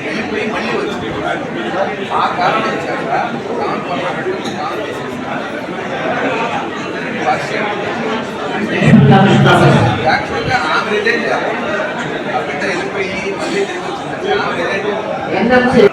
వెళ్ళిపోయి మళ్ళీ వచ్చింది ఆ కారణం చేత యాక్చువల్గా ఆమె రిజైన్ చేయాలి. ఆ బిడ్డ వెళ్ళిపోయి మళ్ళీ తిరిగి వచ్చింది ఆమె రిజైన్.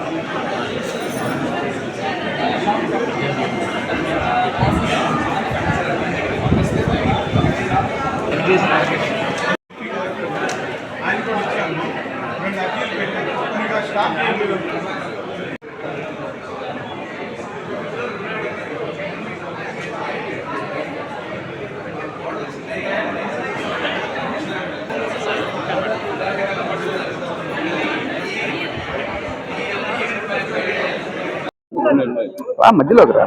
మధ్యలోకి రా.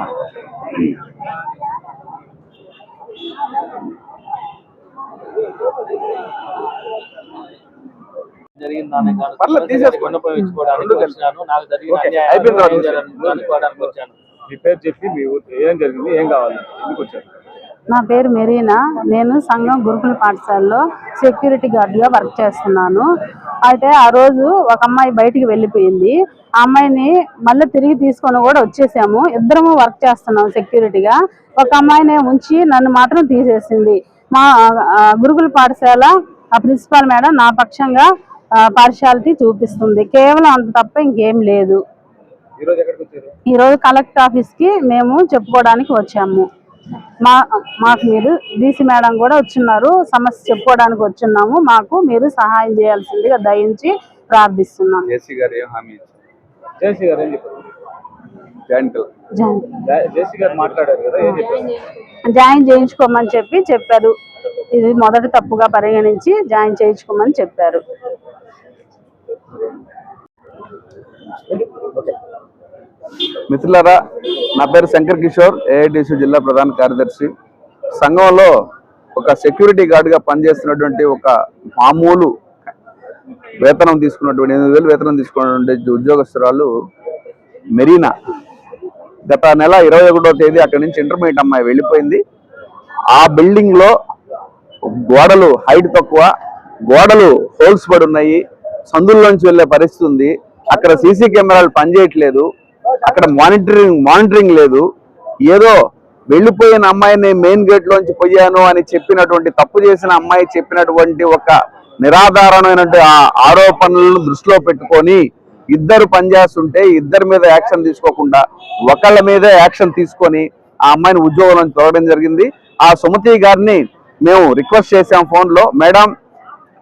పర్లేదు తీసేసుకోండి. మీ పేరు చెప్పి మీ ఏం జరిగింది, ఏం కావాలి, ఎందుకు వచ్చారు? నా పేరు మెరీనా. నేను సంఘం గురుకుల పాఠశాలలో సెక్యూరిటీ గార్డ్గా వర్క్ చేస్తున్నాను. అయితే ఆ రోజు ఒక అమ్మాయి బయటికి వెళ్ళిపోయింది. ఆ అమ్మాయిని మళ్ళీ తిరిగి తీసుకొని కూడా వచ్చేసాము. ఇద్దరము వర్క్ చేస్తున్నాము సెక్యూరిటీగా. ఒక అమ్మాయిని ఉంచి నన్ను మాత్రం తీసేసింది. మా గురుకుల పాఠశాల ఆ ప్రిన్సిపాల్ మేడం నా పక్షంగా పార్షియాలిటీ చూపిస్తుంది. కేవలం అంత తప్ప ఇంకేం లేదు. ఈరోజు కలెక్టర్ ఆఫీస్కి మేము చెప్పుకోవడానికి వచ్చాము. మాకు మీరు డీసీ మేడం కూడా వచ్చున్నారు. సమస్య చెప్పుకోవడానికి వచ్చున్నాము. మాకు మీరు సహాయం చేయాల్సిందిగా దయించి ప్రార్థిస్తున్నాం. జాయిన్ చేయించుకోమని చెప్పారు. ఇది మొదటి తప్పుగా పరిగణించి జాయిన్ చేయించుకోమని చెప్పారు. మిత్రులారా, నా పేరు శంకర్ కిషోర్, ఏఐటీసీ జిల్లా ప్రధాన కార్యదర్శి. సంఘంలో ఒక సెక్యూరిటీ గార్డ్గా పనిచేస్తున్నటువంటి ఒక మామూలు వేతనం తీసుకున్నటువంటి 8,000 వేతనం తీసుకున్నటువంటి ఉద్యోగస్తురాలు మెరీనా గత నెల 21వ తేదీ అక్కడి నుంచి ఇంటర్మీడియట్ అమ్మాయి వెళ్ళిపోయింది. ఆ బిల్డింగ్లో గోడలు హైట్ తక్కువ, గోడలు హోల్స్ పడి ఉన్నాయి, సందుల్లోంచి వెళ్ళే పరిస్థితి ఉంది. అక్కడ సీసీ కెమెరాలు పనిచేయట్లేదు, అక్కడ మానిటరింగ్ లేదు. ఏదో వెళ్ళిపోయిన అమ్మాయిని మెయిన్ గేట్ లోంచి పోయాను అని చెప్పినటువంటి తప్పు చేసిన అమ్మాయి చెప్పినటువంటి ఒక నిరాధారమైనటువంటి ఆరోపణలను దృష్టిలో పెట్టుకొని ఇద్దరు పనిచేస్తుంటే ఇద్దరి మీద యాక్షన్ తీసుకోకుండా ఒకళ్ళ మీద యాక్షన్ తీసుకొని ఆ అమ్మాయిని ఉద్యోగం నుంచి తొలగడం జరిగింది. ఆ సుమతి గారిని మేము రిక్వెస్ట్ చేసాం ఫోన్లో, మేడం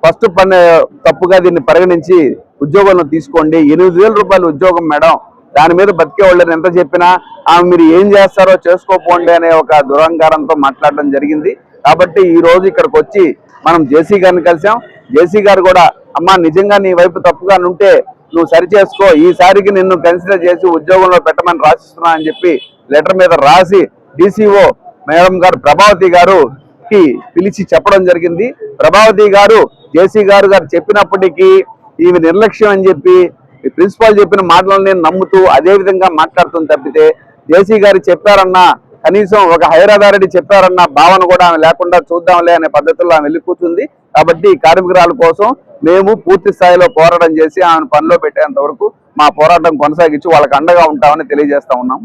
ఫస్ట్ తప్పుగా దీన్ని పరిగణించి ఉద్యోగంలో తీసుకోండి, 8,000 రూపాయలు ఉద్యోగం మేడం, దాని మీద బతికే వాళ్ళని ఎంత చెప్పినా ఆమె మీరు ఏం చేస్తారో చేసుకోపోండి అనే ఒక దురహంకారంతో మాట్లాడడం జరిగింది. కాబట్టి ఈ రోజు ఇక్కడికి వచ్చి మనం జేసీ గారిని కలిసాం. జేసీ గారు కూడా అమ్మా నిజంగా నీ వైపు తప్పుగా ఉంటే నువ్వు సరి చేసుకో, ఈసారికి నిన్ను కన్సిడర్ చేసి ఉద్యోగంలో పెట్టమని రాసిస్తున్నా అని చెప్పి లెటర్ మీద రాసి DCO మేడం గారు ప్రభావతి గారుకి పిలిచి చెప్పడం జరిగింది. ప్రభావతి గారు జేసీ గారు చెప్పినప్పటికీ ఈమె నిర్లక్ష్యం అని చెప్పి ప్రిన్సిపాల్ చెప్పిన మాటలను నేను నమ్ముతూ అదే విధంగా మాట్లాడుతుంది తప్పితే జేసీ గారు చెప్పారన్నా కనీసం ఒక హైర్ అథారిటీ చెప్పారన్న భావన కూడా ఆమె లేకుండా చూద్దాంలే అనే పద్ధతుల్లో ఆమె వెళ్ళి కూర్చుంది. కాబట్టి కార్మికురాల కోసం మేము పూర్తి స్థాయిలో పోరాటం చేసి ఆమెను పనిలో పెట్టేంత వరకు మా పోరాటం కొనసాగించి వాళ్ళకి అండగా ఉంటామని తెలియజేస్తా ఉన్నాం.